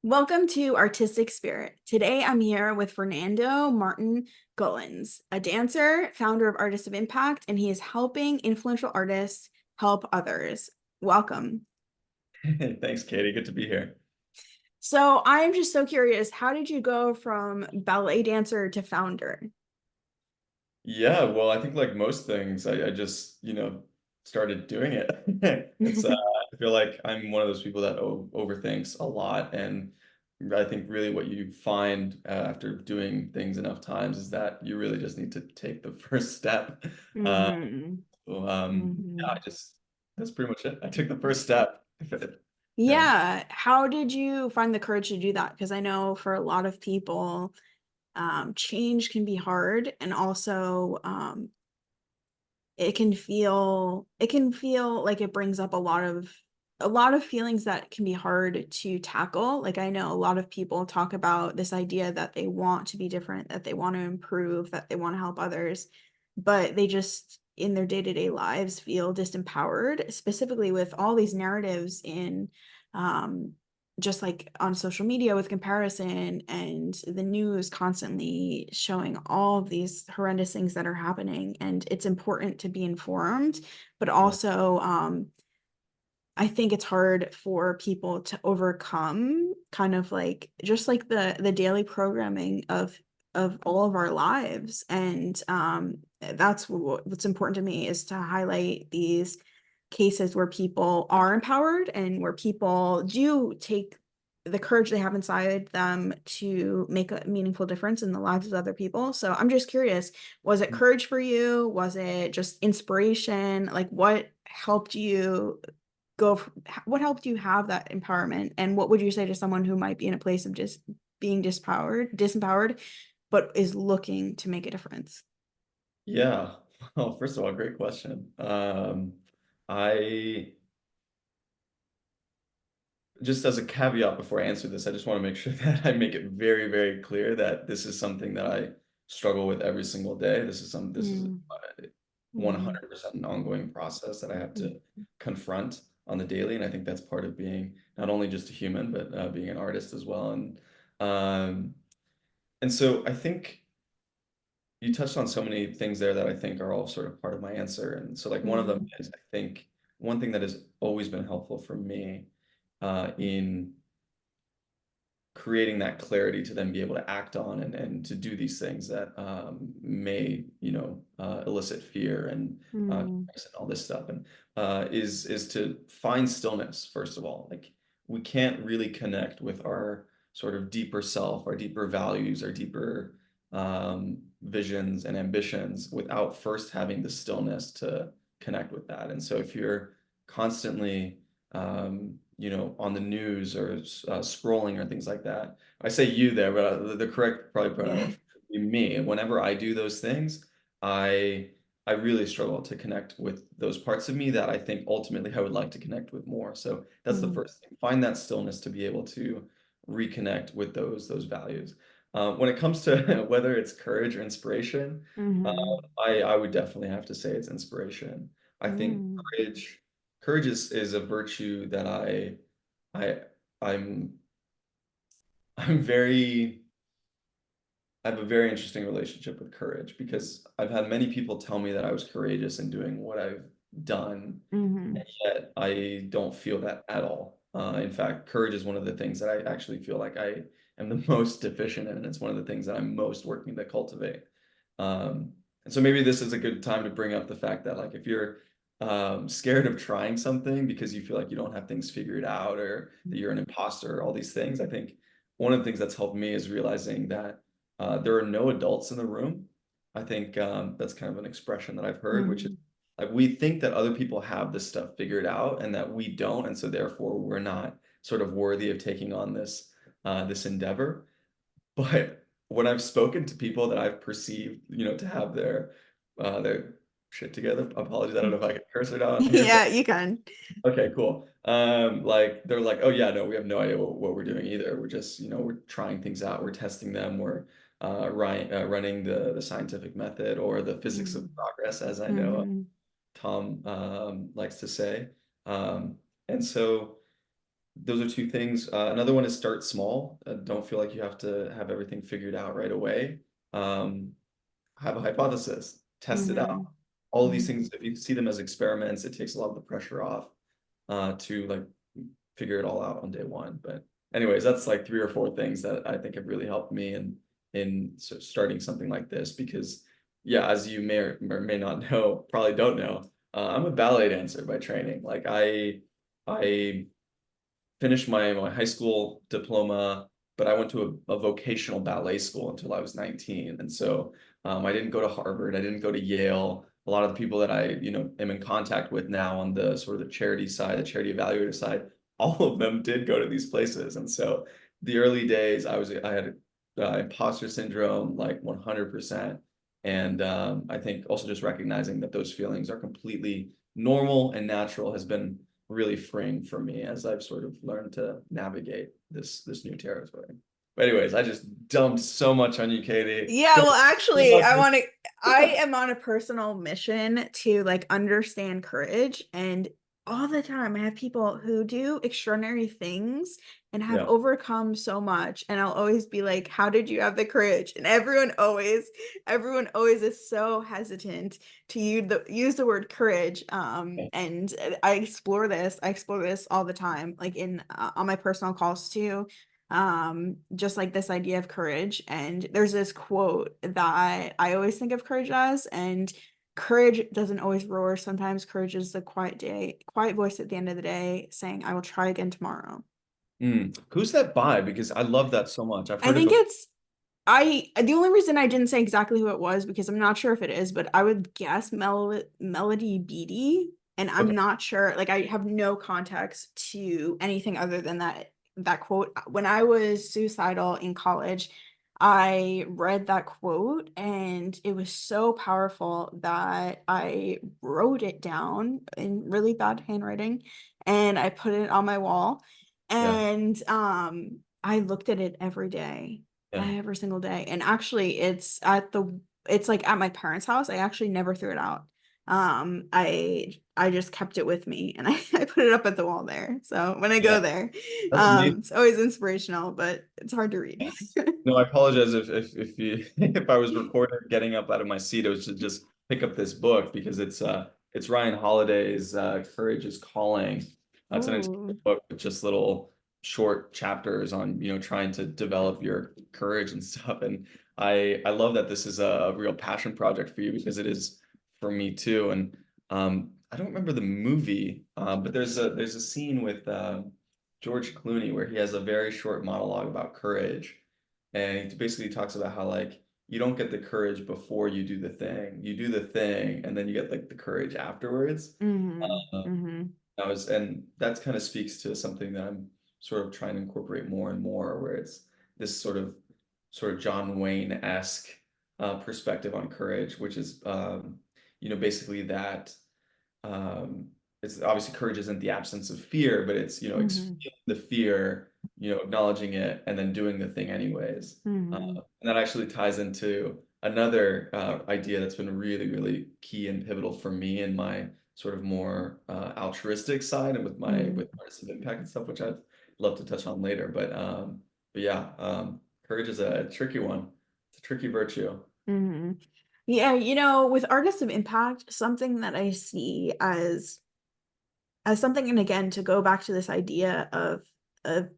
Welcome to Artistic Spirit. Today I'm here with Fernando Martin-Gullans, a dancer, founder of Artists of Impact, and he is helping influential artists help others. Welcome. Thanks, Katie. Good to be here. So I'm just so curious, how did you go from ballet dancer to founder? Yeah, well, I think like most things, I just, started doing it. I feel like I'm one of those people that overthinks a lot. And I think really what you find after doing things enough times is that you really just need to take the first step. Uh, hmm yeah, hmm that's pretty much it. I took the first step. Yeah. Yeah. How did you find the courage to do that? Because I know for a lot of people, change can be hard, and also it can feel like it brings up a lot of feelings that can be hard to tackle. Like I know a lot of people talk about this idea that they want to be different, that they want to improve, that they want to help others, but they just in their day-to-day lives feel disempowered, specifically with all these narratives in um just like on social media with comparison and the news constantly showing all of these horrendous things that are happening. And it's important to be informed, but Yeah. also I think it's hard for people to overcome kind of like just like the daily programming of all of our lives. And that's what's important to me is to highlight these cases where people are empowered and where people do take the courage they have inside them to make a meaningful difference in the lives of other people. So I'm just curious, was it courage for you? Was it just inspiration? Like what helped you have that empowerment? And what would you say to someone who might be in a place of just being disempowered, but is looking to make a difference? Yeah. Well, first of all, great question. I Just as a caveat before I answer this, I just want to make sure that I make it very, very clear that this is something that I struggle with every single day. This is Mm, 100% an ongoing process that I have mm, to confront on the daily, and I think that's part of being not only just a human, but being an artist as well. Um, and so I think you touched on so many things there that I think are all sort of part of my answer. And so like one of them mm, is I think one thing that has always been helpful for me in creating that clarity to then be able to act on and to do these things that may elicit fear and mm, and all this stuff and is to find stillness first of all. Like we can't really connect with our sort of deeper self, our deeper values, our deeper visions and ambitions without first having the stillness to connect with that. And so if you're constantly on the news or scrolling or things like that. I say you there, but the correct probably pronoun yeah. would be me. And whenever I do those things, I I really struggle to connect with those parts of me that I think ultimately I would like to connect with more. So that's the Mm, first thing. Find that stillness to be able to reconnect with those values. When it comes to whether it's courage or inspiration, uh, mhm, I would definitely have to say it's inspiration. I think mm, courage is a virtue that I I'm I'm very I have a very interesting relationship with courage because I've had many people tell me that I was courageous in doing what I've done, mhm, and yet I don't feel that at all. In fact, courage is one of the things that I actually feel like I am the most deficient in, and it's one of the things that I'm most working to cultivate. And so maybe this is a good time to bring up the fact that like if you're scared of trying something because you feel like you don't have things figured out or that you're an imposter, all these things, I think one of the things that's helped me is realizing that there are no adults in the room. I think that's kind of an expression that I've heard, which is mhm, like we think that other people have this stuff figured out and that we don't, and so therefore we're not sort of worthy of taking on this endeavor. But when I've spoken to people that I've perceived, to have their shit together, apologies, I don't know mm. if I can curse it out here, but Yeah, you can. okay, cool. Like they're like, oh yeah, no, we have no idea what we're doing either. We're just, we're trying things out, we're testing them, we're running the scientific method or the physics of Mm, progress, as I know mhm, Tom likes to say. And so those are two things. Another one is start small. Don't feel like you have to have everything figured out right away. Um, have a hypothesis, test it out. Mhm. All of these Mhm. things, if you see them as experiments, it takes a lot of the pressure off to like figure it all out on day one. But anyways, that's like three or four things that I think have really helped me in starting something like this because yeah, as you or may not know, probably don't know, I'm a ballet dancer by training. Like I finished my high school diploma, but I went to a vocational ballet school until I was 19. And so I didn't go to Harvard, I didn't go to Yale. A lot of the people that I, am in contact with now on the sort of the charity side, the charity evaluator side, all of them did go to these places. And so the early days, I had imposter syndrome like 100%. And I think also just recognizing that those feelings are completely normal and natural has been really freeing for me as I've sort of learned to navigate this new territory. But anyways, I just dumped so much on you, Katie. Yeah, Go well, actually, about this. I am on a personal mission to like understand courage. And all the time, I have people who do extraordinary things and have Yeah. overcome so much. And I'll always be like, how did you have the courage? And everyone always is so hesitant to use the word courage. And I explore this all the time, like in on my personal calls too, just like this idea of courage. And there's this quote that I always think of courage as, and courage doesn't always roar. Sometimes courage is the quiet voice at the end of the day saying, I will try again tomorrow. Who's that by? Because I love that so much. I've I heard it think before. it's the only reason I didn't say exactly who it was because I'm not sure if it is, but I would guess Melody Beattie, and I'm Okay. not sure. Like I have no context to anything other than that quote. When I was suicidal in college, I read that quote and it was so powerful that I wrote it down in really bad handwriting and I put it on my wall. Yeah. And I looked at it every day, Yeah. every single day. And actually it's like at my parents' house. I actually never threw it out. I just kept it with me and I put it up at the wall there. So when I Yeah. go there, That's amazing. it's always inspirational, but it's hard to read. No, I apologize if you if I was recorded getting up out of my seat, it was to just pick up this book because it's Ryan Holiday's Courage is Calling. It's an entire Ooh. book with just little short chapters on, trying to develop your courage and stuff. And I love that this is a real passion project for you because it is for me too. And I don't remember the movie, but there's a scene with George Clooney where he has a very short monologue about courage and he basically talks about how like you don't get the courage before you do the thing. You do the thing and then you get like the courage afterwards. Mm-hmm. Uh, Mm-hmm. and that kind of speaks to something that I'm sort of trying to incorporate more and more, where it's this sort of John Wayne-esque perspective on courage, which is basically that um, it's obviously courage isn't the absence of fear, but it's Mm-hmm. feeling the fear, acknowledging it, and then doing the thing anyways. Mm-hmm. And that actually ties into another idea that's been really, really key and pivotal for me in my sort of more altruistic side and with my Mm-hmm. with artists of impact and stuff, which I'd love to touch on later. But yeah, courage is a tricky one. It's a tricky virtue. Mm-hmm. Yeah, with artists of impact, something that I see as something, and again, to go back to this idea of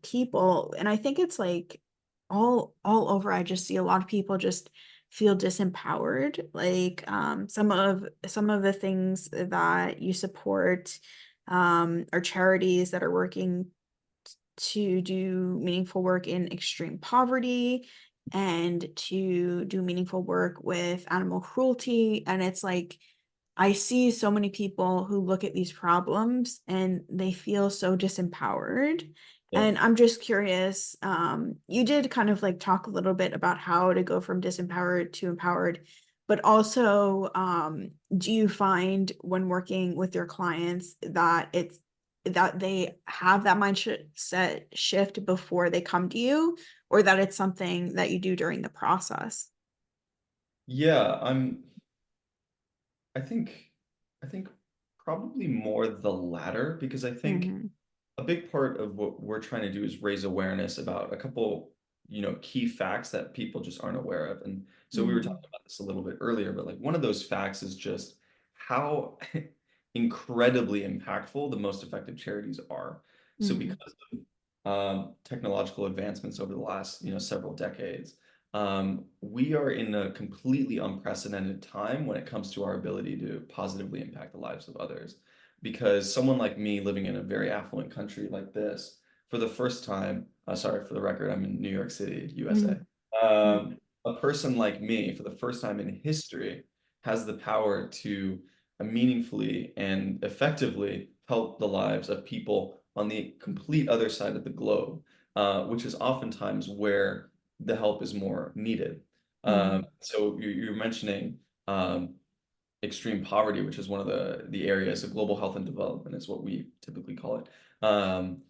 people, and I think it's like all over, I just see a lot of people just feel disempowered. Like some of the things that you support are charities that are working to do meaningful work in extreme poverty and to do meaningful work with animal cruelty. And it's like, I see so many people who look at these problems and they feel so disempowered. Yeah. And I'm just curious, you did kind of like talk a little bit about how to go from disempowered to empowered, but also, do you find when working with your clients that they have that mindset shift before they come to you, or that it's something that you do during the process? Yeah, I think I think probably more the latter because I think Mm-hmm. a big part of what we're trying to do is raise awareness about a couple, key facts that people just aren't aware of. And so we were Mhm. talking about this a little bit earlier, but like one of those facts is just how incredibly impactful the most effective charities are. So Mhm. because technological advancements over the last, several decades, we are in a completely unprecedented time when it comes to our ability to positively impact the lives of others. Because someone like me living in a very affluent country like this, for the first time, sorry, for the record, I'm in New York City, USA. Mhm. Mhm. A person like me, for the first time in history, has the power to meaningfully and effectively help the lives of people on the complete other side of the globe, which is oftentimes where the help is more needed. Mhm. So you're mentioning extreme poverty, which is one of the areas of global health and development, is what we typically call it. Um,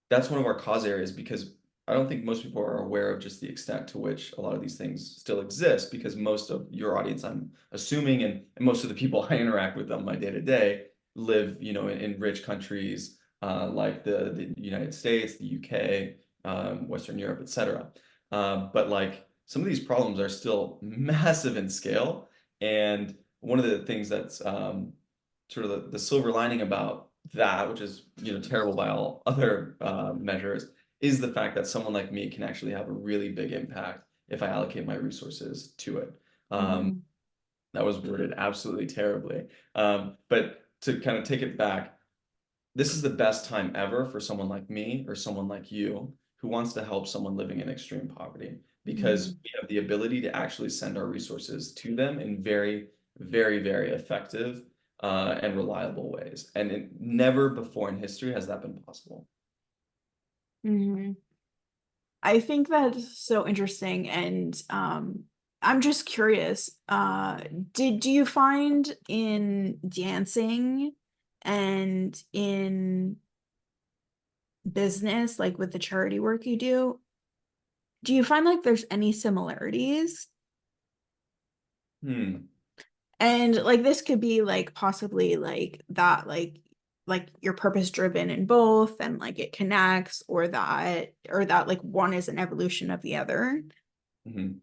that's one of our cause areas because I don't think most people are aware of just the extent to which a lot of these things still exist because most of your audience, I'm assuming, and most of the people I interact with on my day to day live, in rich countries like the United States, the UK, Western Europe, etc. But like some of these problems are still massive in scale. And one of the things that's sort of the silver lining about that, which is terrible by all other measures, is the fact that someone like me can actually have a really big impact if I allocate my resources to it. Um, Mhm. that was worded absolutely terribly. But to kind of take it back, this is the best time ever for someone like me or someone like you who wants to help someone living in extreme poverty because Mhm. we have the ability to actually send our resources to them in very, very, very effective and reliable ways. And never before in history has that been possible. Mhm. I think that's so interesting, and I'm just curious. Did do you find in dancing and in business, like with the charity work you do you find like there's any similarities? Hmm. And like this could be like possibly like that like you're purpose driven in both and like it connects or that like one is an evolution of the other. Mhm.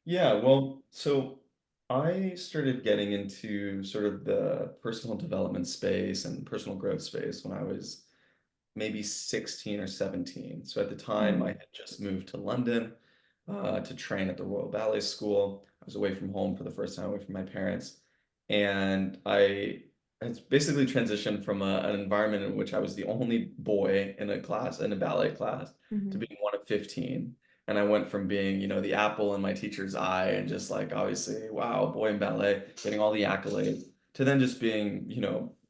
Yeah, well, so I started getting into sort of the personal development space and personal growth space when I was maybe 16 or 17. So at the time, I Mhm. had just moved to London to train at the Royal Ballet School. I was away from home for the first time, away from my parents. And I had basically transitioned from an environment in which I was the only boy in a class, in a ballet class, to Mhm. being one of 15. And I went from being, the apple in my teacher's eye and just like, obviously, wow, boy in ballet, getting all the accolades, to then just being,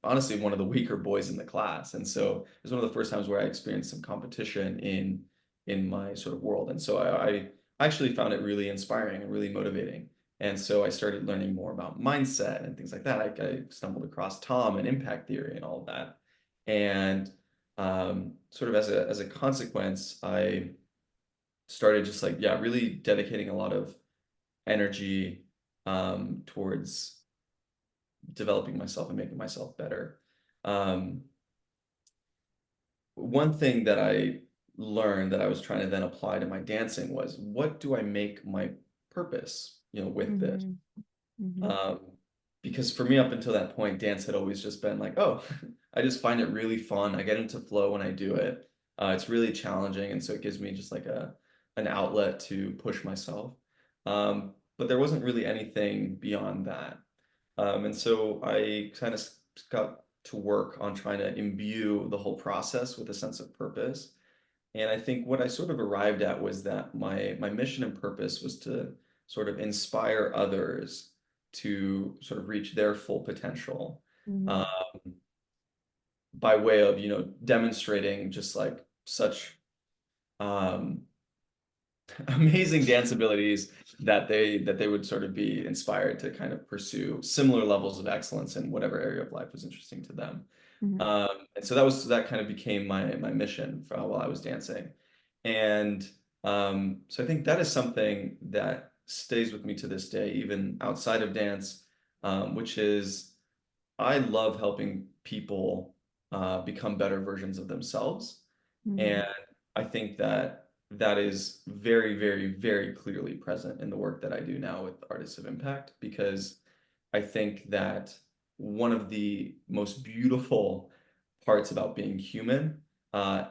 honestly, one of the weaker boys in the class. And so it was one of the first times where I experienced some competition in my sort of world. And so I actually found it really inspiring and really motivating. And so I started learning more about mindset and things like that. I stumbled across Tom and impact theory and all of that. And sort of as a consequence, I started just like, yeah, really dedicating a lot of energy towards developing myself and making myself better. Um, One thing that I learned that I was trying to then apply to my dancing was what do I make my purpose, with this? Mhm. Mhm. Um, because for me, up until that point, dance had always just been like, oh, I just find it really fun. I get into flow when I do it. It's really challenging, and so it gives me just like an outlet to push myself. But there wasn't really anything beyond that. And so I kind of got to work on trying to imbue the whole process with a sense of purpose. And I think what I sort of arrived at was that my mission and purpose was to sort of inspire others to sort of reach their full potential uh, Mhm. by way of demonstrating just like such um, amazing dance abilities that they would sort of be inspired to kind of pursue similar levels of excellence in whatever area of life was interesting to them. Mhm. And so that kind of became my mission for while I was dancing. And so I think that is something that stays with me to this day, even outside of dance, which is I love helping people become better versions of themselves. Mm, And I think that that is very, very, very clearly present in the work that I do now with Artists of Impact, because I think that one of the most beautiful parts about being human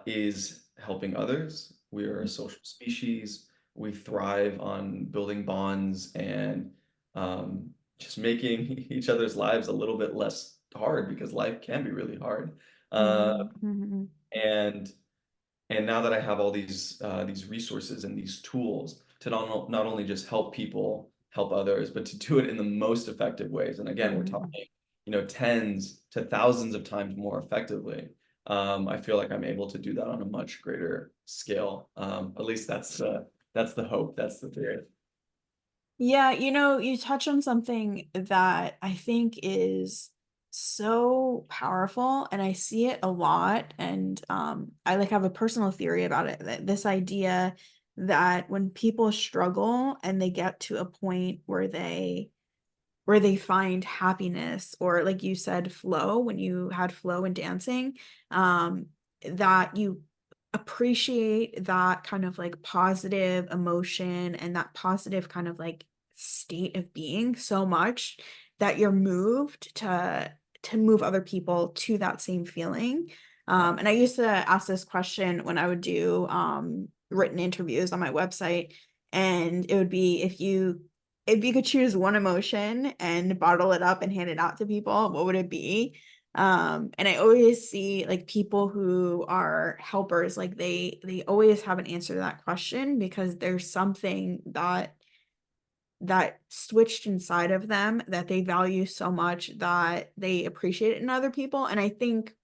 is helping others. We are a social species. We thrive on building bonds and um, just making each other's lives a little bit less hard, because life can be really hard. Uh, mm, mhm, and and now that I have all these resources and these tools to not only just help people help others, but to do it in the most effective ways. And again, we're mhm. talking, tens to thousands of times more effectively. I feel like I'm able to do that on a much greater scale. At least that's the hope. That's the theory. Yeah, you touch on something that I think is so powerful, and I see it a lot, and I like have a personal theory about it, that this idea that when people struggle and they get to a point where they find happiness, or like you said, flow, when you had flow in dancing, um, that you appreciate that kind of like positive emotion and that positive kind of like state of being so much that you're moved to move other people to that same feeling. Yeah. And I used to ask this question when I would do written interviews on my website, and it would be, if you could choose one emotion and bottle it up and hand it out to people, what would it be? And I always see like people who are helpers, like they always have an answer to that question, because there's something that switched inside of them that they value so much that they appreciate it in other people. And I think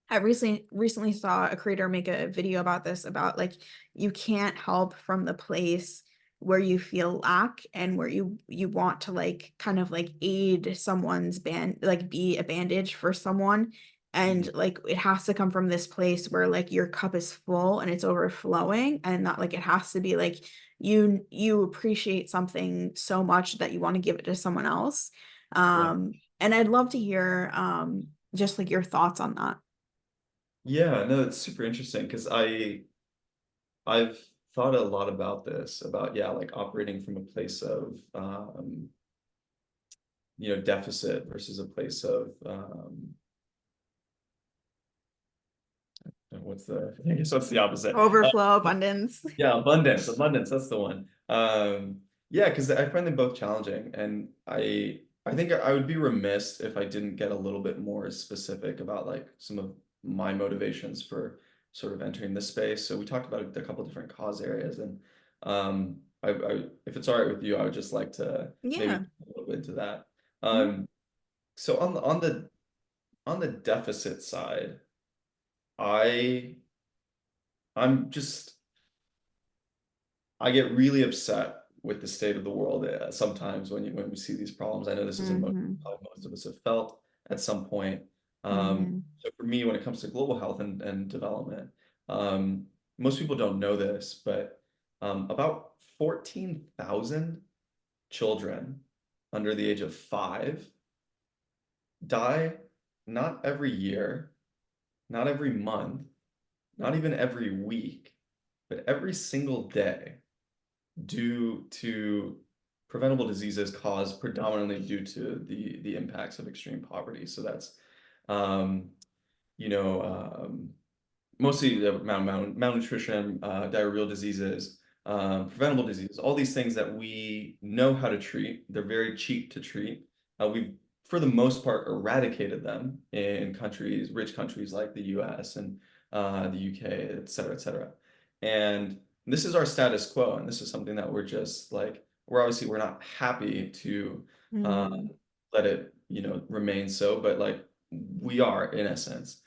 I recently saw a creator make a video about this, about like you can't help from the place where you feel lack, and where you want to like kind of like aid someone's band, like be a bandage for someone. Mhm. And like it has to come from this place where like your cup is full and it's overflowing, and not like it has to be like you appreciate something so much that you want to give it to someone else. Yeah. And I'd love to hear just like your thoughts on that. Yeah, no, it's super interesting because I've thought a lot about this, about, yeah, like operating from a place of deficit versus a place of I guess what's the opposite? Overflow, abundance. Yeah, abundance, that's the one. Yeah, because I find them both challenging, and I think I would be remiss if I didn't get a little bit more specific about like some of my motivations for sort of entering this space. So we talked about a couple different cause areas, and if it's all right with you, I would just like to maybe Yeah. get a little bit into that. Mhm. So on the deficit side, I I'm just I get really upset with the state of the world sometimes when we see these problems. I know this is emotion Mhm. probably most of us have felt at some point. Mhm. So for me, when it comes to global health and development, um, most people don't know this, but about 14,000 children under the age of 5 die, not every year, not every month, not even every week, but every single day, due to preventable diseases caused predominantly due to the impacts of extreme poverty. So that's um, you know um, mostly the malnutrition, diarrheal diseases, preventable diseases, all these things that we know how to treat. They're very cheap to treat. We've, for the most part, eradicated them in rich countries like the US and the UK, et cetera, et cetera. And this is our status quo. And this is something that we're just like, we're not happy to uh, Mhm. let it, remain so, but like we are in essence,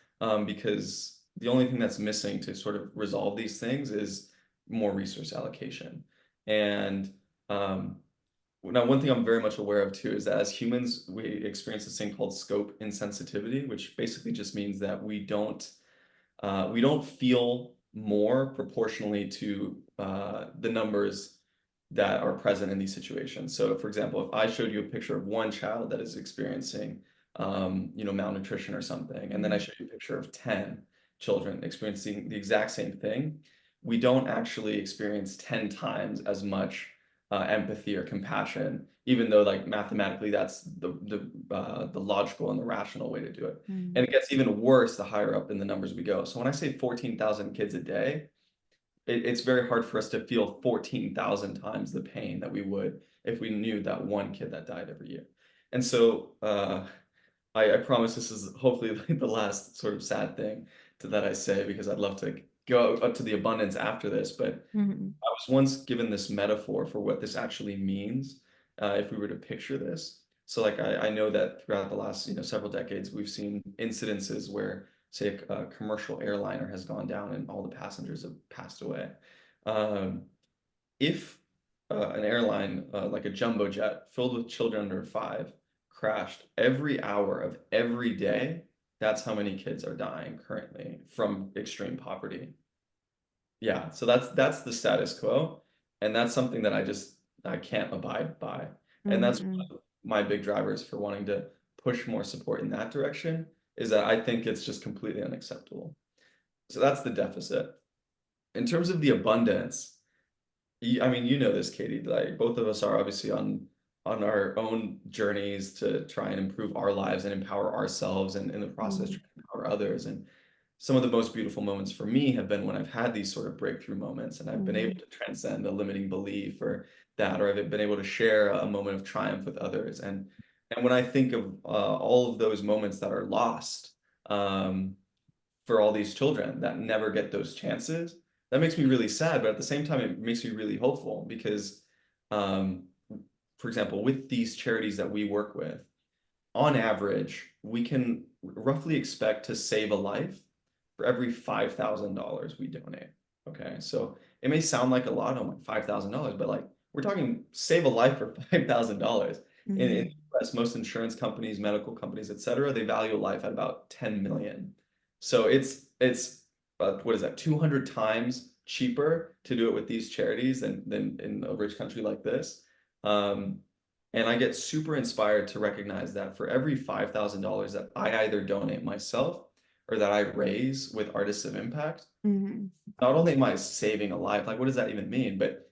because the only thing that's missing to sort of resolve these things is more resource allocation. And um, now, one thing I'm very much aware of too is that as humans, we experience this thing called scope insensitivity, which basically just means that we don't feel more proportionally to the numbers that are present in these situations. So, for example, if I showed you a picture of one child that is experiencing malnutrition or something, and then I Mhm. show you a picture of 10 children experiencing the exact same thing, we don't actually experience 10 times as much empathy or compassion, even though like mathematically that's the logical and the rational way to do it. Mhm. And it gets even worse the higher up in the numbers we go. So when I say 14,000 kids a day, it's very hard for us to feel 14,000 times the pain that we would if we knew that one kid that died every year. And so I promise this is hopefully like the last sort of sad thing that I say, because I'd love to go up to the abundance after this. But Mhm. I was once given this metaphor for what this actually means, if we were to picture this. So, like, I know that throughout the last, several decades, we've seen incidences where, say, a commercial airliner has gone down and all the passengers have passed away. Um, if an airline, like a jumbo jet filled with children under 5, crashed every hour of every day, that's how many kids are dying currently from extreme poverty. Yeah, so that's the status quo, and that's something that I can't abide by, and that's Mhm. one of my big drivers for wanting to push more support in that direction, is that I think it's just completely unacceptable. So that's the deficit. In terms of the abundance, I mean, you know this, Katie. Like both of us are obviously on our own journeys to try and improve our lives and empower ourselves, and in the process, try Mhm. to empower others. And some of the most beautiful moments for me have been when I've had these sort of breakthrough moments, and I've been able Mhm. to transcend a limiting belief or that, or I've been able to share a moment of triumph with others. And when I think of all of those moments that are lost, um, for all these children that never get those chances, that makes me really sad, but at the same time, it makes me really hopeful because, um, for example, with these charities that we work with, on average, we can roughly expect to save a life for every $5,000 we donate. Okay, so it may sound like a lot, oh my, $5,000, but like we're talking save a life for $5,000. In the Mhm. US, most insurance companies, medical companies, et cetera, they value life at about 10 million. So it's what is that, 200 times cheaper to do it with these charities than in a rich country like this. Um, and I get super inspired to recognize that for every $5,000 that I either donate myself or that I raise with Artists of Impact, Mhm. not only am I saving a life, like what does that even mean? But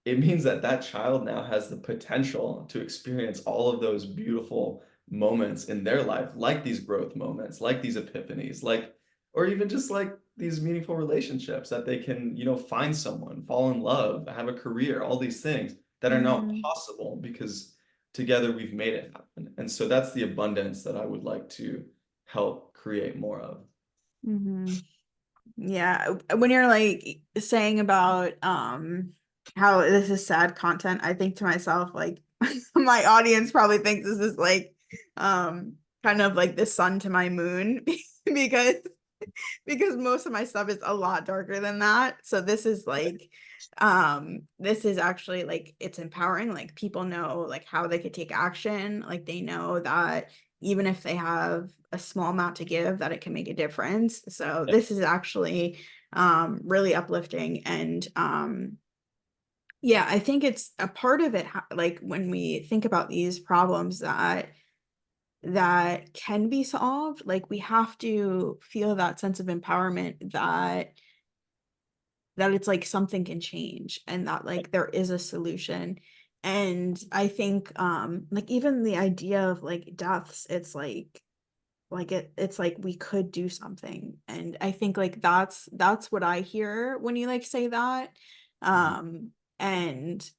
it means that that child now has the potential to experience all of those beautiful moments in their life, like these growth moments, like these epiphanies, like, or even just like these meaningful relationships that they can, find someone, fall in love, have a career, all these things that are now Mhm. possible because together we've made it happen. And so that's the abundance that I would like to help create more of. Mhm. Yeah, when you're like saying about how this is sad content, I think to myself like my audience probably thinks this is like kind of like the sun to my moon because most of my stuff is a lot darker than that. So this is like this is actually like it's empowering. Like people know like how they could take action. Like they know that even if they have a small amount to give, that it can make a difference. So Yeah. this is actually really uplifting. And yeah, I think it's a part of it like when we think about these problems that can be solved, like we have to feel that sense of empowerment that it's like something can change and that like there is a solution. And I think like even the idea of like deaths, it's like it's like we could do something. And I think like that's what I hear when you like say that. Mhm. And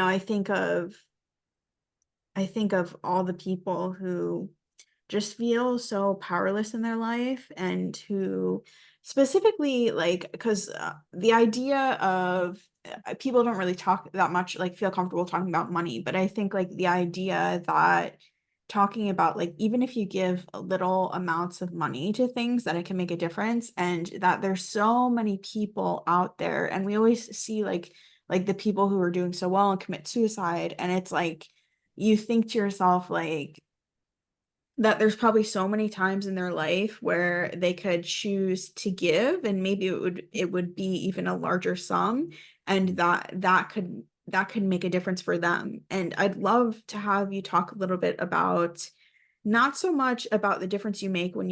I think of all the people who just feel so powerless in their life and who specifically like because the idea of people don't really talk that much like feel comfortable talking about money, but I think like the idea that talking about like even if you give little amounts of money to things that it can make a difference, and that there's so many people out there and we always see like the people who are doing so well and commit suicide, and it's like you think to yourself like that there's probably so many times in their life where they could choose to give and maybe it would be even a larger sum, and that could make a difference for them. And I'd love to have you talk a little bit about not so much about the difference you make when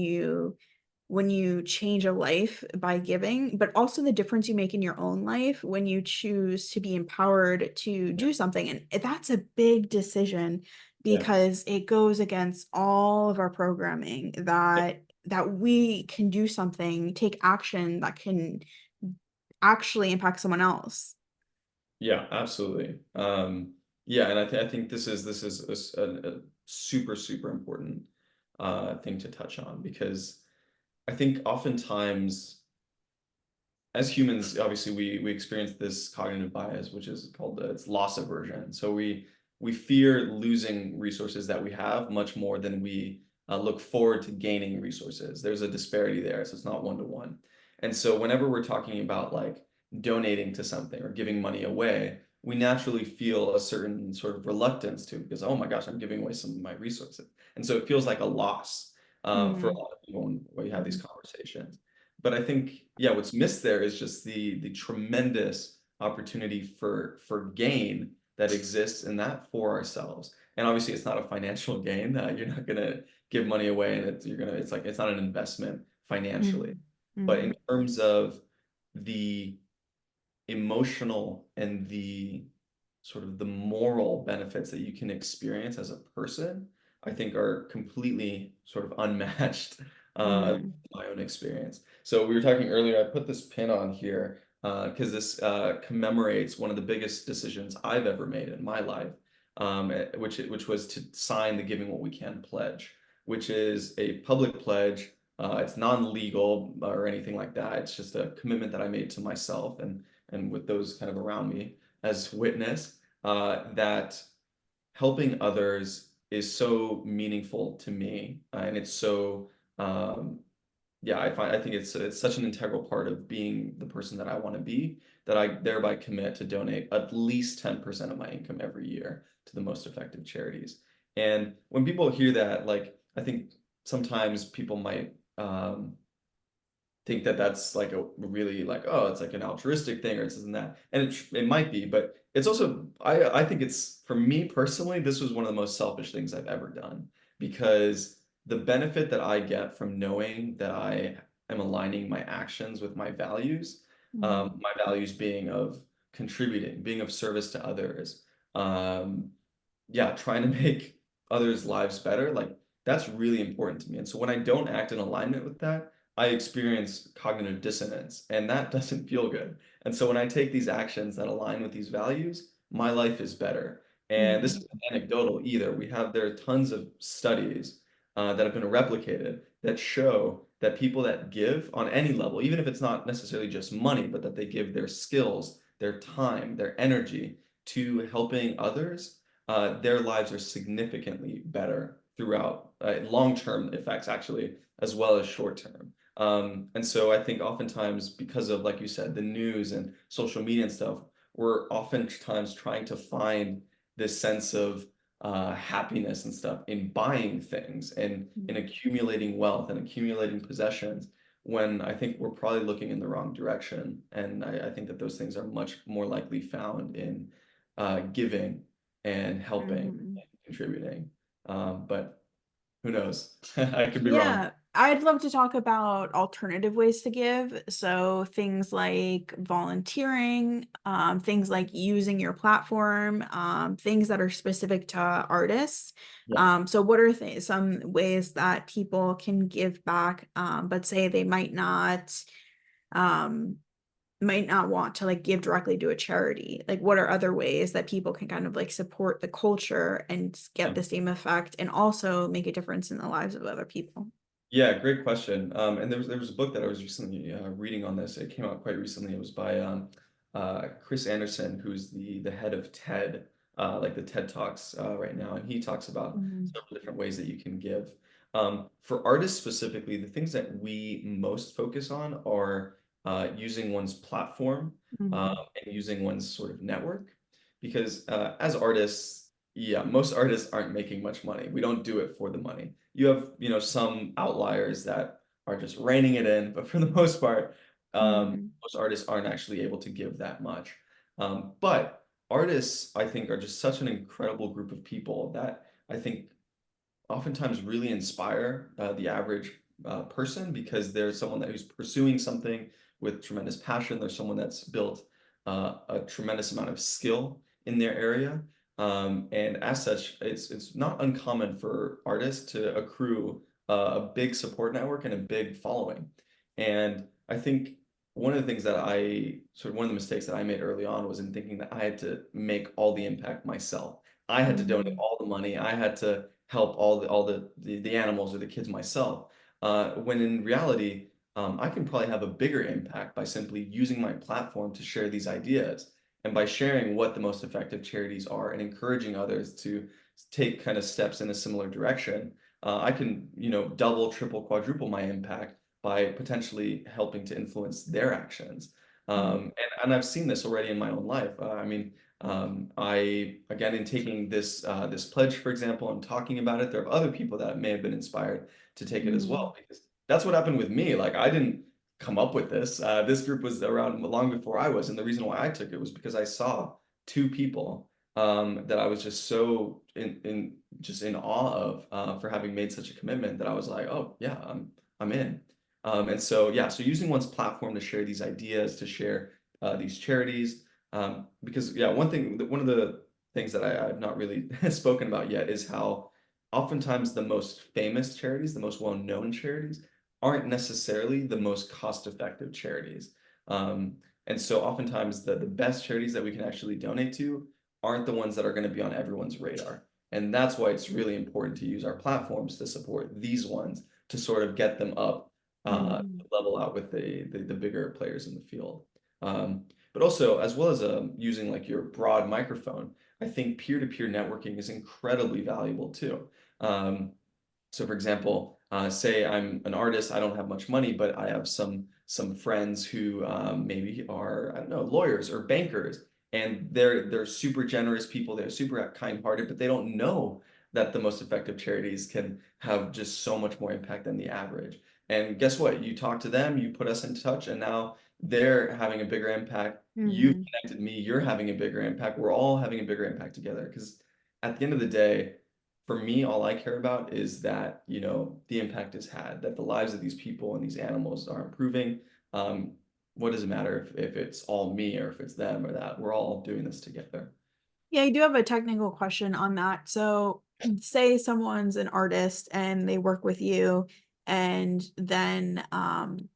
you change a life by giving, but also the difference you make in your own life when you choose to be empowered to Yeah, do something. And that's a big decision yeah, because it goes against all of our programming yeah, that we can do something, take action that can actually impact someone else. yeah, absolutely. Yeah, and I think this is a super super important thing to touch on because I think oftentimes as humans, obviously we experience this cognitive bias, which is called it's loss aversion. So we fear losing resources that we have much more than we look forward to gaining resources. There's a disparity there, so it's not one to one. And so whenever we're talking about like donating to something or giving money away, we naturally feel a certain sort of reluctance to because oh my gosh, I'm giving away some of my resources, and so it feels like a loss for a Mm, lot of people when we have these mhm, conversations. But I think, yeah, what's missed there is just the tremendous opportunity for gain that exists in that for ourselves. And obviously, it's not a financial gain. You're not gonna give money away, and it's like it's not an investment financially. mhm, But in mhm, terms of the emotional and the sort of the moral benefits that you can experience as a person, I think are completely sort of unmatched mhm, in my own experience. So we were talking earlier, I put this pin on here because this commemorates one of the biggest decisions I've ever made in my life, which was to sign the Giving What We Can pledge, which is a public pledge. It's non-legal or anything like that. It's just a commitment that I made to myself and with those kind of around me as witness that helping others is so meaningful to me, and it's so yeah, I think it's such an integral part of being the person that I want to be that I thereby commit to donate at least 10% of my income every year to the most effective charities. And when people hear that, like I think sometimes people might think that that's like a really like oh it's like an altruistic thing or it's and that and it might be but it's also I think it's for me personally this was one of the most selfish things I've ever done because the benefit that I get from knowing that I am aligning my actions with my values, mhm, my values being of contributing, being of service to others, um, yeah, trying to make others' lives better, like that's really important to me. And so when I don't act in alignment with that, I experience cognitive dissonance, and that doesn't feel good. And so when I take these actions that align with these values, my life is better. And this mhm, isn't anecdotal either. There are tons of studies that have been replicated that show that people that give on any level, even if it's not necessarily just money, but that they give their skills, their time, their energy to helping others, their lives are significantly better throughout long-term effects, actually, as well as short-term. And so I think oftentimes because of, like you said, the news and social media and stuff, we're oftentimes trying to find this sense of happiness and stuff in buying things and in mhm, accumulating wealth and accumulating possessions when I think we're probably looking in the wrong direction. And I think that those things are much more likely found in giving and helping mhm. and contributing. But who knows? I could be wrong. Yeah, I'd love to talk about alternative ways to give. So things like volunteering, things like using your platform, things that are specific to artists. Yeah. So what are some ways that people can give back, but say they um, might not want to like give directly to a charity? Like what are other ways that people can kind of like support the culture and get Yeah. the same effect and also make a difference in the lives of other people? Yeah, great question. And there was a book that I was recently reading on this. It came out quite recently. It was by Chris Anderson, who's the head of TED, like the TED Talks right now, and he talks about Mhm, several different ways that you can give. For artists specifically, the things that we most focus on are using one's platform mhm, and using one's sort of network, because as artists, yeah, most artists aren't making much money. We don't do it for the money. You have, some outliers that are just reining it in, but for the most part, mhm, most artists aren't actually able to give that much. But artists, I think, are just such an incredible group of people that I think oftentimes really inspire the average person because there's someone who's pursuing something with tremendous passion. There's someone that's built a tremendous amount of skill in their area. And as such, it's not uncommon for artists to accrue a big support network and a big following. And I think one of the things that one of the mistakes that I made early on was in thinking that I had to make all the impact myself. I had to donate Mhm. all the money. I had to help all the animals or the kids myself. When in reality, I can probably have a bigger impact by simply using my platform to share these ideas and by sharing what the most effective charities are and encouraging others to take kind of steps in a similar direction. I can, double, triple, quadruple my impact by potentially helping to influence their actions. Mhm. And I've seen this already in my own life. I mean, I again in taking this pledge, for example, and talking about it, there are other people that may have been inspired to take it as Mhm. well because that's what happened with me. Like I didn't come up with this. This group was around long before I was, and the reason why I took it was because I saw two people that I was just so in awe of for having made such a commitment that I was like, oh yeah, I'm in. And so yeah, so using one's platform to share these ideas, to share these charities, because yeah, one of the things that I've not really spoken about yet is how oftentimes the most famous charities, the most well-known charities, aren't necessarily the most cost-effective charities. Um, and so oftentimes the best charities that we can actually donate to aren't the ones that are going to be on everyone's radar. And that's why it's really important to use our platforms to support these ones to sort of get them up, Mhm. level out with the bigger players in the field. But also, as well as using like your broad microphone, I think peer-to-peer networking is incredibly valuable too. Um, so for example, say I'm an artist, I don't have much money, but I have some friends who maybe are, I don't know, lawyers or bankers, and they're super generous people, they're super kind-hearted, but they don't know that the most effective charities can have just so much more impact than the average. And guess what? You talk to them, you put us in touch, and now they're having a bigger impact. You've Mhm. connected me, you're having a bigger impact. We're all having a bigger impact together. Because at the end of the day, for me, all I care about is that, the impact is had, that the lives of these people and these animals are improving. Um, what does it matter if it's all me or if it's them or that? We're all doing this together. Yeah, I do have a technical question on that. So, say someone's an artist and they work with you, and then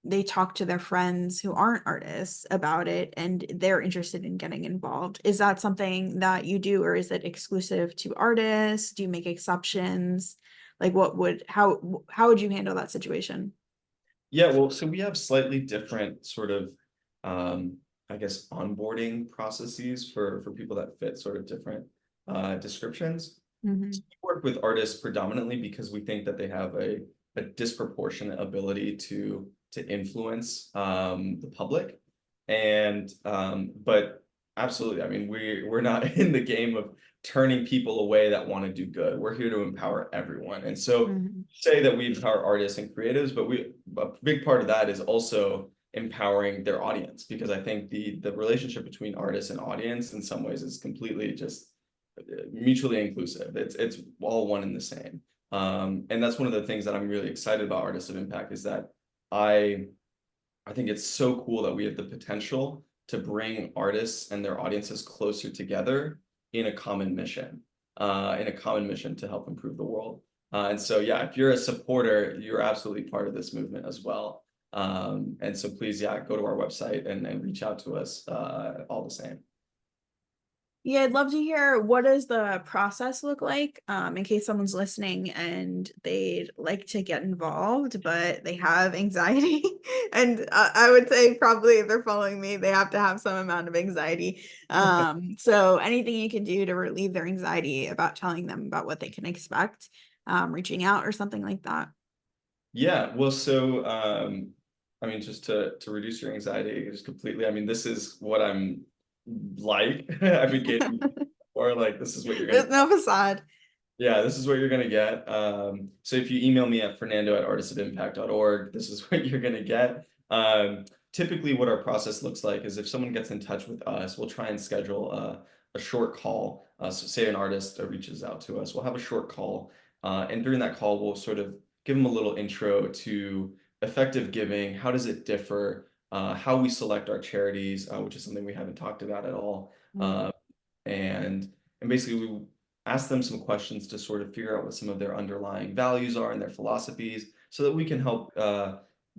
they talk to their friends who aren't artists about it, and they're interested in getting involved. Is that something that you do, or is it exclusive to artists? Do you make exceptions? Like, how would you handle that situation? Yeah, well, so we have slightly different sort of, um, I guess, onboarding processes for people that fit sort of different descriptions. So Hmm. we work with artists predominantly because we think that they have a disproportionate ability to influence the public. And but absolutely, I mean, we're not in the game of turning people away that want to do good. We're here to empower everyone. And so Hmm. say that we empower artists and creatives, but a big part of that is also empowering their audience because I think the relationship between artists and audience in some ways is completely just mutually inclusive. It's all one and the same. And that's one of the things that I'm really excited about Artists of Impact is that I I think it's so cool that we have the potential to bring artists and their audiences closer together in a common mission to help improve the world. And so, yeah, if you're a supporter, you're absolutely part of this movement as well. And so please, yeah, go to our website and reach out to us all the same. Yeah, I'd love to hear what does the process look like, in case someone's listening and they'd like to get involved, but they have anxiety. And I would say probably if they're following me, they have to have some amount of anxiety. So anything you can do to relieve their anxiety about telling them about what they can expect, reaching out or something like that. Yeah, well, so I mean, just to reduce your anxiety, just completely. I mean, this is what I'm like advocating for. Like, this is what you're gonna. There's no facade. Yeah, this is what you're gonna get. So if you email me at fernando@artistofimpact.org, this is what you're gonna get. Typically, what our process looks like is if someone gets in touch with us, we'll try and schedule a short call. So say an artist reaches out to us, we'll have a short call And during that call, we'll sort of give them a little intro to effective giving. How does it differ? How we select our charities, which is something we haven't talked about at all. Mm, Uh, and and basically we ask them some questions to sort of figure out what some of their underlying values are and their philosophies so that we can help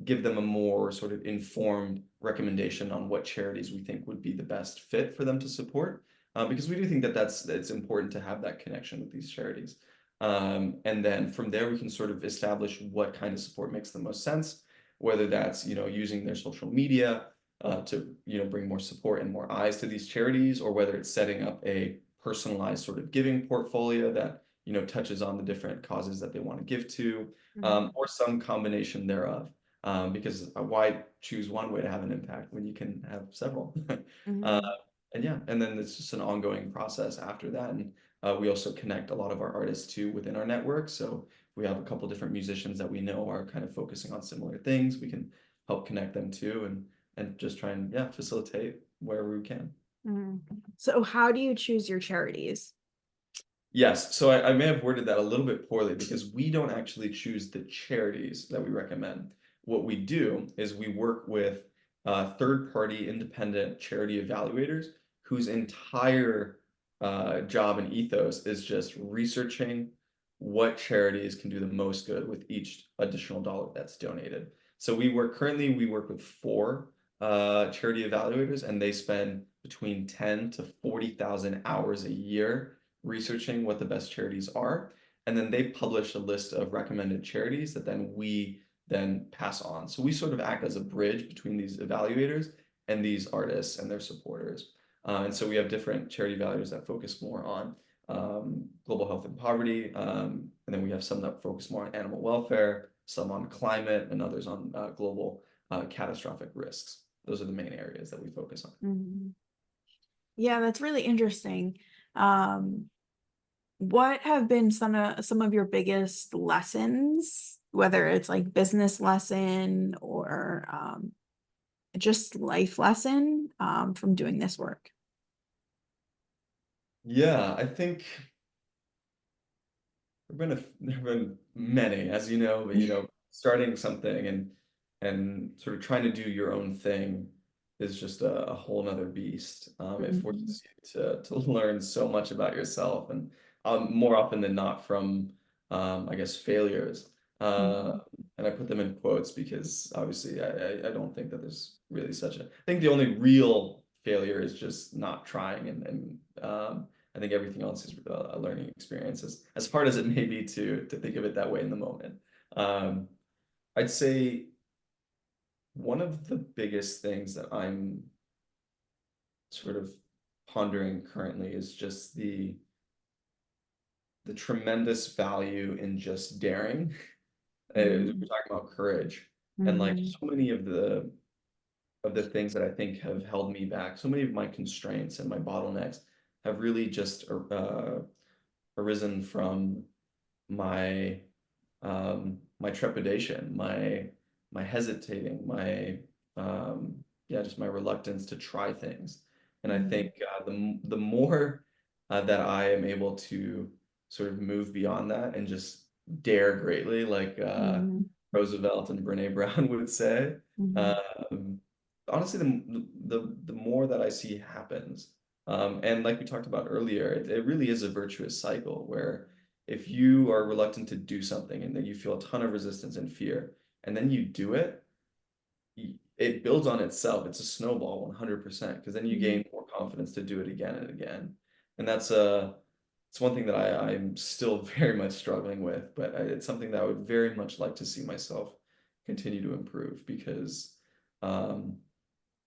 give them a more sort of informed recommendation on what charities we think would be the best fit for them to support, because we do think that it's important to have that connection with these charities. And then from there we can sort of establish what kind of support makes the most sense, whether that's using their social media to bring more support and more eyes to these charities, or whether it's setting up a personalized sort of giving portfolio that touches on the different causes that they want to give to, mm, or some combination thereof. Because why choose one way to have an impact when you can have several? uh, mm, and yeah, and then it's just an ongoing process after that. And we also connect a lot of our artists too within our network. So we have a couple different musicians that we know are kind of focusing on similar things. We can help connect them too, and just try and facilitate wherever we can. mm. So how do you choose your charities? Yes, so I may have worded that a little bit poorly because we don't actually choose the charities that we recommend. What we do is we work with third-party independent charity evaluators whose entire job and ethos is just researching what charities can do the most good with each additional dollar that's donated. So we work with four charity evaluators, and they spend between 10 to 40,000 hours a year researching what the best charities are, and then they publish a list of recommended charities that then we then pass on. So we sort of act as a bridge between these evaluators and these artists and their supporters. And so we have different charity evaluators that focus more on global health and poverty, and then we have some that focus more on animal welfare, some on climate, and others on global catastrophic risks. Those are the main areas that we focus on. Mhm. Yeah, that's really interesting. Um, what have been some of your biggest lessons, whether it's like business lesson or just life lesson from doing this work? Yeah, I think there've been many, as you know, but starting something and sort of trying to do your own thing is just a whole nother beast. It Mhm, forces you to learn so much about yourself, and more often than not from I guess failures. Uh, mhm, and I put them in quotes because obviously I don't think that there's really such a. I think the only real failure is just not trying, and I think everything else is a learning experience, as hard as it may be to think of it that way in the moment. Um, I'd say one of the biggest things that I'm sort of pondering currently is just the tremendous value in just daring. We're mhm, talking about courage, and like mhm, so many of the things that I think have held me back, so many of my constraints and my bottlenecks have really just arisen from my my trepidation, my hesitating, my just my reluctance to try things. And I mhm, think the more that I am able to sort of move beyond that and just dare greatly, like mhm, Roosevelt and Brene Brown would say, mhm, um, honestly, the more that I see happens, and like we talked about earlier, it really is a virtuous cycle where if you are reluctant to do something and then you feel a ton of resistance and fear, and then you do it, it builds on itself. It's a snowball 100% because then you mhm, gain more confidence to do it again and again. And it's one thing that I'm still very much struggling with, but it's something that I would very much like to see myself continue to improve because um,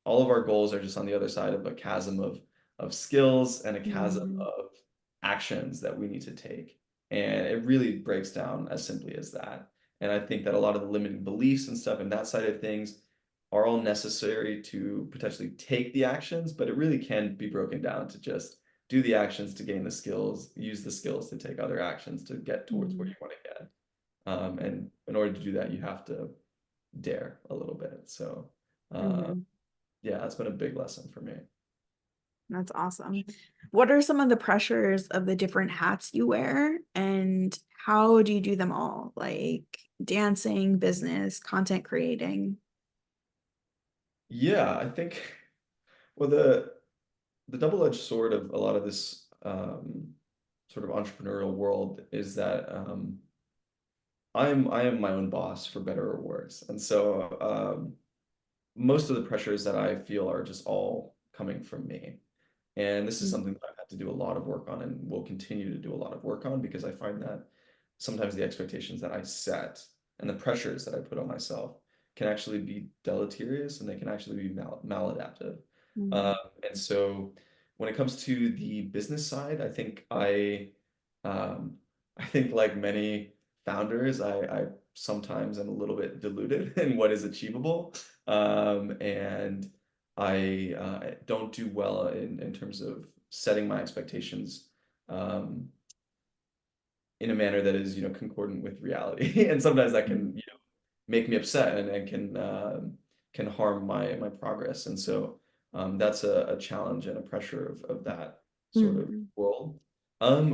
all of our goals are just on the other side of a chasm of skills and a chasm mhm, of actions that we need to take. And it really breaks down as simply as that. And I think that a lot of the limiting beliefs and stuff and that side of things are all necessary to potentially take the actions, but it really can be broken down to just do the actions to gain the skills, use the skills to take other actions to get towards where mhm, you want to get. And in order to do that, you have to dare a little bit. So, uh, mhm. yeah, that's been a big lesson for me. That's awesome. What are some of the pressures of the different hats you wear, and how do you do them all? Like dancing, business, content creating? Yeah, I think well the double-edged sword of a lot of this sort of entrepreneurial world is that I am my own boss for better or worse. And so most of the pressures that I feel are just all coming from me. And this is something that I've had to do a lot of work on and will continue to do a lot of work on because I find that sometimes the expectations that I set and the pressures that I put on myself can actually be deleterious and they can actually be maladaptive. Um, Mm-hmm. and so when it comes to the business side, um, I think like many founders, I sometimes am a little bit deluded in what is achievable. And I don't do well in terms of setting my expectations um, in a manner that is, concordant with reality. And sometimes that can, make me upset and can harm my progress. And so that's a challenge and a pressure of that sort of Mm-hmm. world.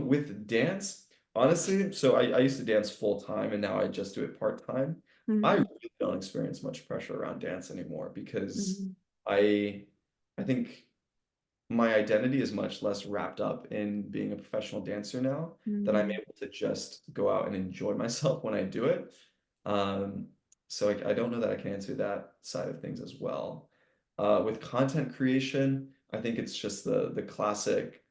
With dance, honestly, so I used to dance full time and now I just do it part time. I Mm-hmm. really don't experience much pressure around dance anymore because Mm-hmm. I I think my identity is much less wrapped up in being a professional dancer now that I'm able to just go out and enjoy myself when I do it. Um, so I don't know that I can answer that side of things as well. With content creation, I think it's just the classic,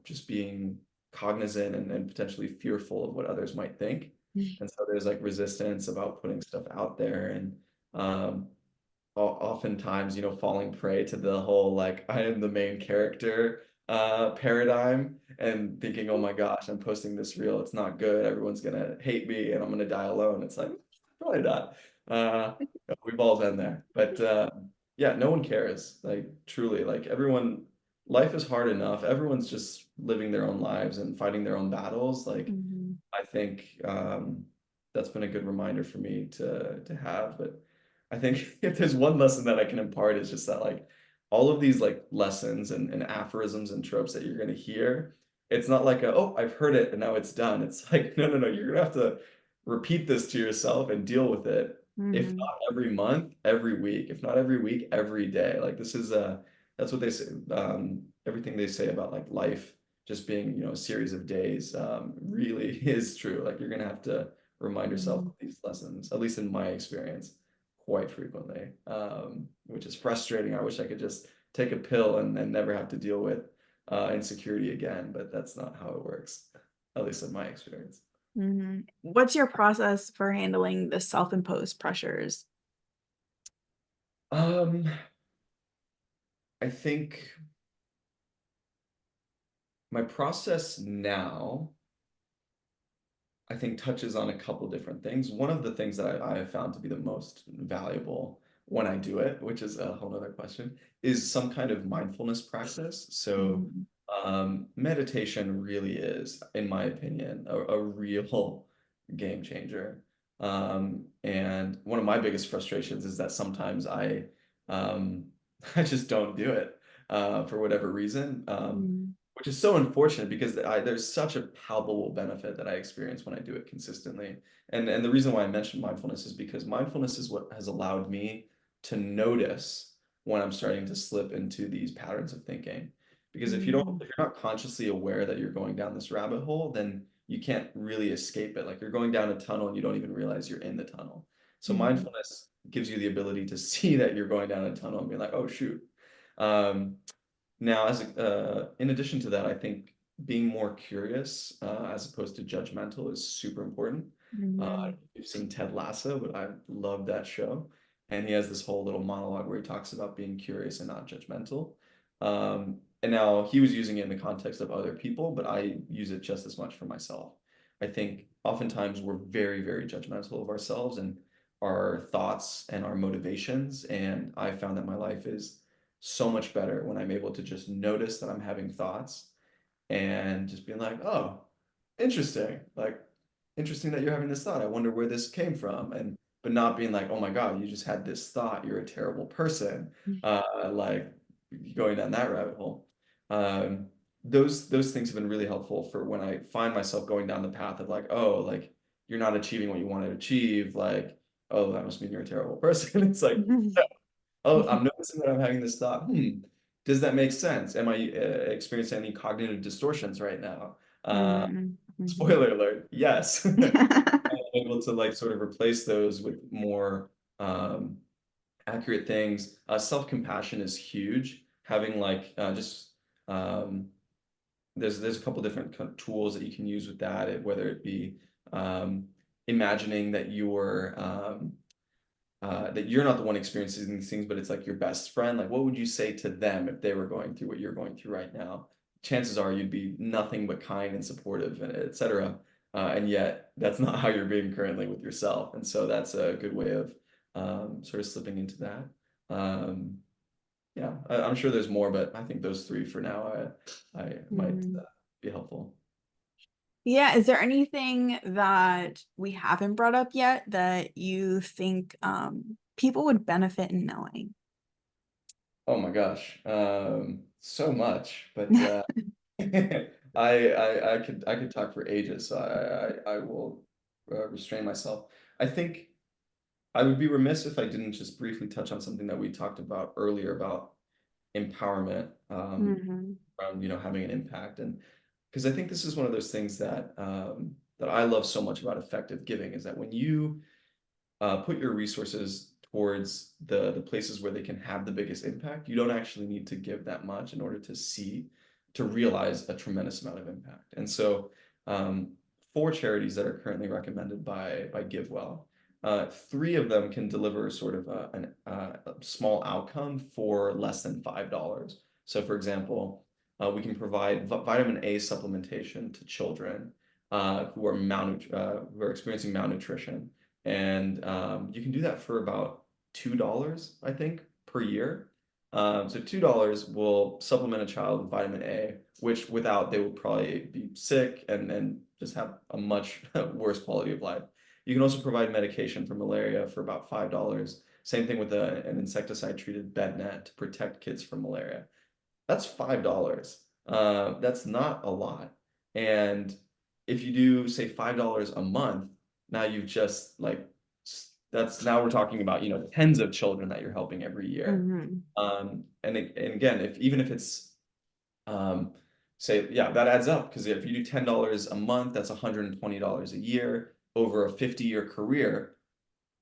just being cognizant and potentially fearful of what others might think. And so there's like resistance about putting stuff out there and um, oftentimes, falling prey to the whole like I am the main character paradigm and thinking, oh my gosh, I'm posting this reel, it's not good, everyone's gonna hate me and I'm gonna die alone. It's like probably not. Uh, we've all been there, but yeah, no one cares. Like truly, like everyone, life is hard enough. Everyone's just living their own lives and fighting their own battles. Like Mm-hmm. I think that's been a good reminder for me to have. But I think if there's one lesson that I can impart, it's just that like all of these like lessons and aphorisms and tropes that you're gonna hear, it's not like oh, I've heard it and now it's done. It's like, no, no, no, you're gonna have to repeat this to yourself and deal with it. If Mm-hmm. not every month, every week. If not every week, every day. Like this is that's what they say. Everything they say about like life just being, a series of days, really is true. Like you're gonna have to remind yourself Mm-hmm. of these lessons, at least in my experience, quite frequently, which is frustrating. I wish I could just take a pill and never have to deal with insecurity again, but that's not how it works, at least in my experience. Mm-hmm. What's your process for handling the self-imposed pressures? Um, I think my process now I think touches on a couple different things. One of the things that I have found to be the most valuable when I do it, which is a whole other question, is some kind of mindfulness practice. So, Mm-hmm. meditation really is, in my opinion, a real game changer. And one of my biggest frustrations is that sometimes um, I just don't do it for whatever reason. Which is so unfortunate because there's such a palpable benefit that I experience when I do it consistently. And the reason why I mentioned mindfulness is because mindfulness is what has allowed me to notice when I'm starting to slip into these patterns of thinking. Because Mm-hmm. if you're not consciously aware that you're going down this rabbit hole, then you can't really escape it. Like you're going down a tunnel and you don't even realize you're in the tunnel. So Mm-hmm. mindfulness gives you the ability to see that you're going down a tunnel and be like, oh shoot. Um, Now, in addition to that, I think being more curious as opposed to judgmental is super important. Mm-hmm. You've seen Ted Lasso, but I love that show, and he has this whole little monologue where he talks about being curious and not judgmental. And now he was using it in the context of other people, but I use it just as much for myself. I think oftentimes we're very, very judgmental of ourselves and our thoughts and our motivations, and I found that my life is so much better when I'm able to just notice that I'm having thoughts and just being like, oh, interesting. Like, interesting that you're having this thought. I wonder where this came from. And, but not being like, oh my God, you just had this thought. You're a terrible person. Like going down that rabbit hole. Um, those things have been really helpful for when I find myself going down the path of like, oh, like you're not achieving what you want to achieve, like, oh, that must mean you're a terrible person. It's like, oh, I'm noticing that I'm having this thought. Does that make sense? Am I experiencing any cognitive distortions right now? Mhm, mhm. Spoiler alert, yes. Able to like sort of replace those with more um, accurate things. Self-compassion is huge. Having like just um, there's a couple different tools that you can use with that, whether it be um, imagining that you're not the one experiencing these things, but it's like your best friend. Like, what would you say to them if they were going through what you're going through right now? Chances are you'd be nothing but kind and supportive, and etc. And yet, that's not how you're being currently with yourself. And so that's a good way of sort of slipping into that. Um, yeah, I'm sure there's more, but I think those three for now, I might Mhm. be helpful. Yeah, is there anything that we haven't brought up yet that you think people would benefit in knowing? Oh my gosh, so much, but I could talk for ages, so I will restrain myself. I think I would be remiss if I didn't just briefly touch on something that we talked about earlier about empowerment, Hmm. around having an impact, and because I think this is one of those things that that I love so much about effective giving is that when you put your resources towards the places where they can have the biggest impact. You don't actually need to give that much in order to realize a tremendous amount of impact. And so, um, four charities that are currently recommended by GiveWell, three of them can deliver sort of a small outcome for less than $5. So, for example, we can provide vitamin A supplementation to children who are experiencing malnutrition, and you can do that for about $2, I think, per year. So $2 will supplement a child with vitamin A, which without they would probably be sick and just have a much worse quality of life. You can also provide medication for malaria for about $5. Same thing with an insecticide treated bed net to protect kids from malaria. That's $5. That's not a lot. And if you do, say, $5 a month, now you've just like that's now we're talking about, tens of children that you're helping every year. Hmm. And again, if even if it's um, say, yeah, that adds up because if you do $10 a month, that's $120 a year over a 50-year career.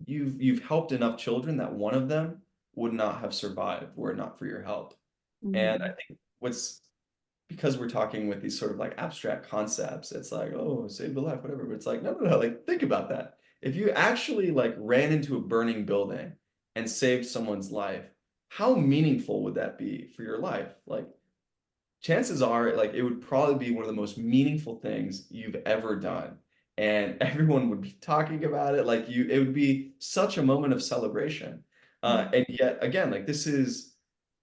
You've helped enough children that one of them would not have survived were it not for your help. And I Hmm. think what's because we're talking with these sort of like abstract concepts, it's like, oh, save the life, whatever. But it's like, no, no, no, like think about that. If you actually like ran into a burning building and saved someone's life, how meaningful would that be for your life? Like chances are like it would probably be one of the most meaningful things you've ever done. And everyone would be talking about it. Like it would be such a moment of celebration. And yet again, like this is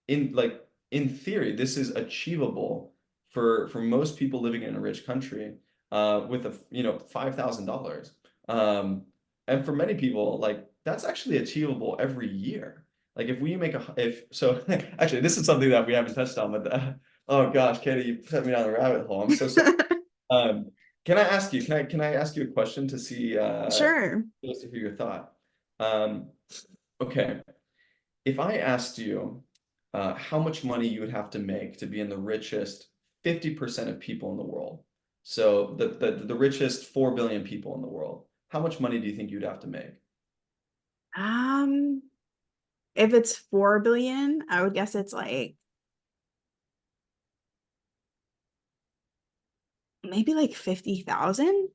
in theory, this is achievable for most people living in a rich country with a $5,000. And for many people, like that's actually achievable every year. Like if we make a if so actually this is something that we haven't touched on, but oh gosh, Katie, you set me down the rabbit hole. I'm so sorry. Um, can I ask you a question to see Sure. just to hear your thought? Um, okay. If I asked you how much money you would have to make to be in the richest 50% of people in the world, so the richest 4 billion people in the world, how much money do you think you'd have to make? Um, if it's 4 billion, I would guess it's like maybe like 50,000.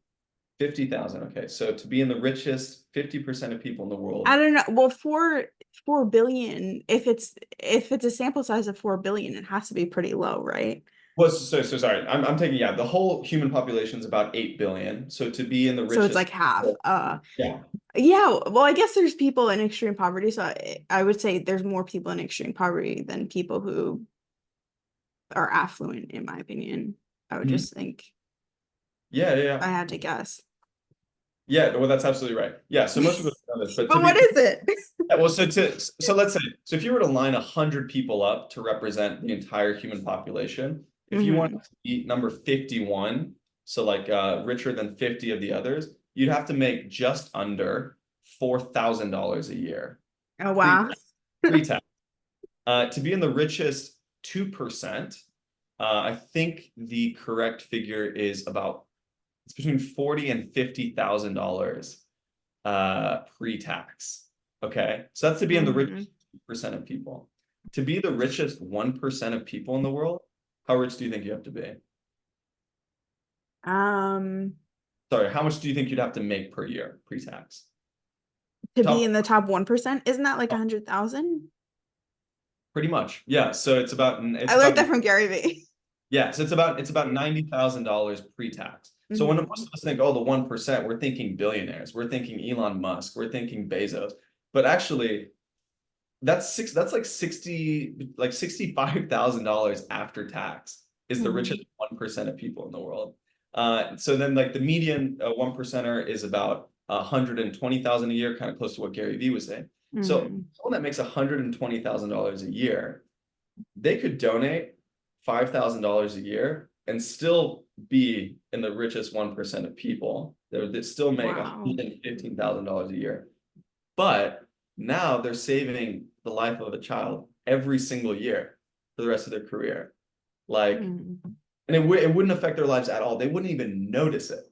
50,000. Okay. So to be in the richest 50% of people in the I world, don't know. Well, four billion, if it's a sample size of 4 billion, it has to be pretty low, right? so sorry. I'm taking, yeah, the whole human population is about 8 billion. So to be in the So it's richest, like half. yeah. Yeah, well, I guess there's people in extreme poverty, so I would say there's more people in extreme poverty than people who are affluent, in my opinion. I would Mhm. just think Yeah, yeah, I yeah. had to guess. Yeah, well, that's absolutely right. Yeah, so most people don't know this, but But what is it? well, so let's say so if you were to line 100 people up to represent the entire human population, if you wanted Hmm. to be number 51, so like richer than 50 of the others, you'd have to make just under $4,000 a year Oh, pre wow. pre-tax. To be in the richest 2%, I think the correct figure is about it's between 40 and $50,000 pre-tax. Okay, so that's to be in the Hmm. richest 2% of people. To be the richest 1% of people in the world, how rich do you think you have to be? Um, Sorry, how much do you think you'd have to make per year pre-tax? to be Top, in the top 1%, isn't that like 100,000? pretty much. Yeah, so I it's learned about that from Gary Vee. yeah, so it's about $90,000 pre-tax. So when most Hmm. of us think, oh, the 1%, we're thinking billionaires, we're thinking Elon Musk, we're thinking Bezos. But actually, that's like 65,000 dollars after tax is the richest Hmm. 1% of people in the world. So then like the median 1%er is about 120,000 a year, kind of close to what Gary Vee was saying. So Hmm. someone that makes $120,000 a year, they could donate $5,000 a year and still be in the richest 1% of people. They would still make Wow. $115,000 a year. But now they're saving the life of a child every single year for the rest of their career. Like, Hmm. and it wouldn't affect their lives at all. They wouldn't even notice it.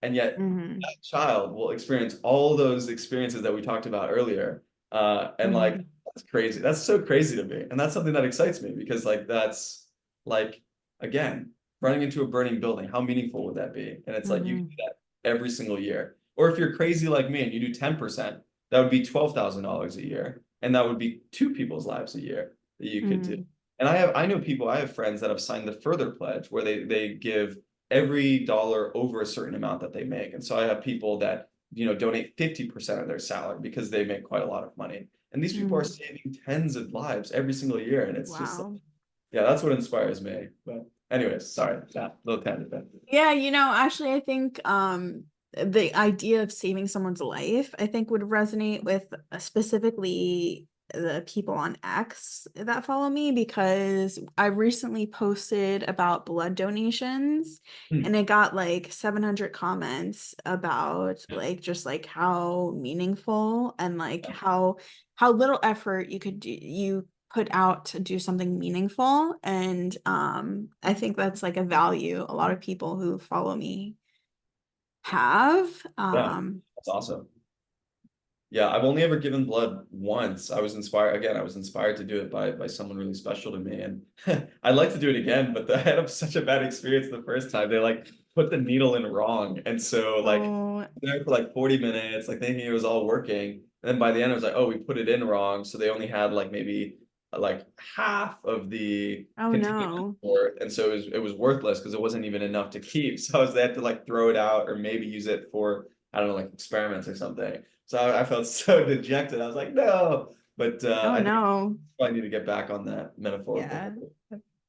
And yet Hmm. that child will experience all those experiences that we talked about earlier. And like, Hmm. that's crazy. That's so crazy to me. And that's something that excites me because like that's like, again, running into a burning building, how meaningful would that be? And it's like you can do Hmm. that every single year. Or if you're crazy like me and you do 10%, that would be $12,000 a year. And that would be two people's lives a year that you could do. Hmm. And I know people, I have friends that have signed the Further Pledge where they give every dollar over a certain amount that they make. And so I have people that, donate 50% of their salary because they make quite a lot of money. And these people are Hmm. saving tens of lives every single year. And it's just like, Wow. yeah, that's what inspires me. But anyways, sorry, yeah, little tangent there. Yeah, actually I think the idea of saving someone's life I think would resonate with specifically the people on X that follow me because I recently posted about blood donations Hmm. and I got like 700 comments about Yeah, like just like how meaningful and like yeah, how little effort you put out to do something meaningful. And I think that's like a value a lot of people who follow me have. yeah, that's awesome. Yeah, I've only ever given blood once. I was inspired again. I was inspired to do it by someone really special to me, and I'd like to do it again. But I had such a bad experience the first time. They like put the needle in wrong, and so like Oh, there for like 40 minutes, like thinking it was all working, and then by the end, it was like, oh, we put it in wrong. So they only had like maybe like half of the oh container no. for it, and so it was worthless because it wasn't even enough to keep. So they had to like throw it out or maybe use it for I don't know like experiments or something. So I felt so dejected. I was like, no. But Oh I think no. I need to get back on that metaphorical Yeah. level.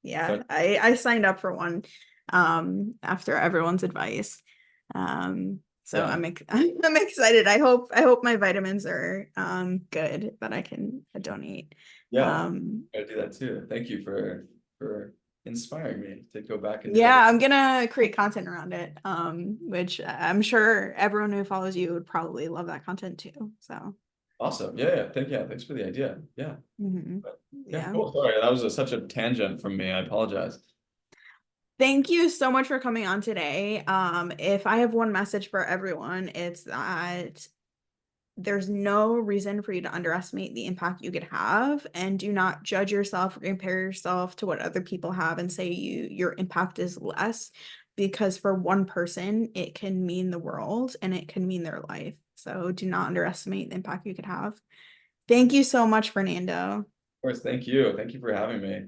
Yeah. But I signed up for one after everyone's advice. So yeah, I'm excited. I hope my vitamins are good that I can donate. yeah, Um I do that too. Thank you for inspiring me to go back and do that. Yeah, I'm gonna create content around it, which I'm sure everyone who follows you would probably love that content too. So, Awesome. Yeah. Thanks for the idea. Yeah. mhm. But, yeah. Yeah. Cool. Sorry, that was such a tangent from me. I apologize. Thank you so much for coming on today. If I have one message for everyone, it's that there's no reason for you to underestimate the impact you could have, and do not judge yourself or compare yourself to what other people have and say your impact is less, because for one person it can mean the world and it can mean their life. So do not underestimate the impact you could have. Thank you so much, Fernando. Of course. Thank you. Thank you for having me.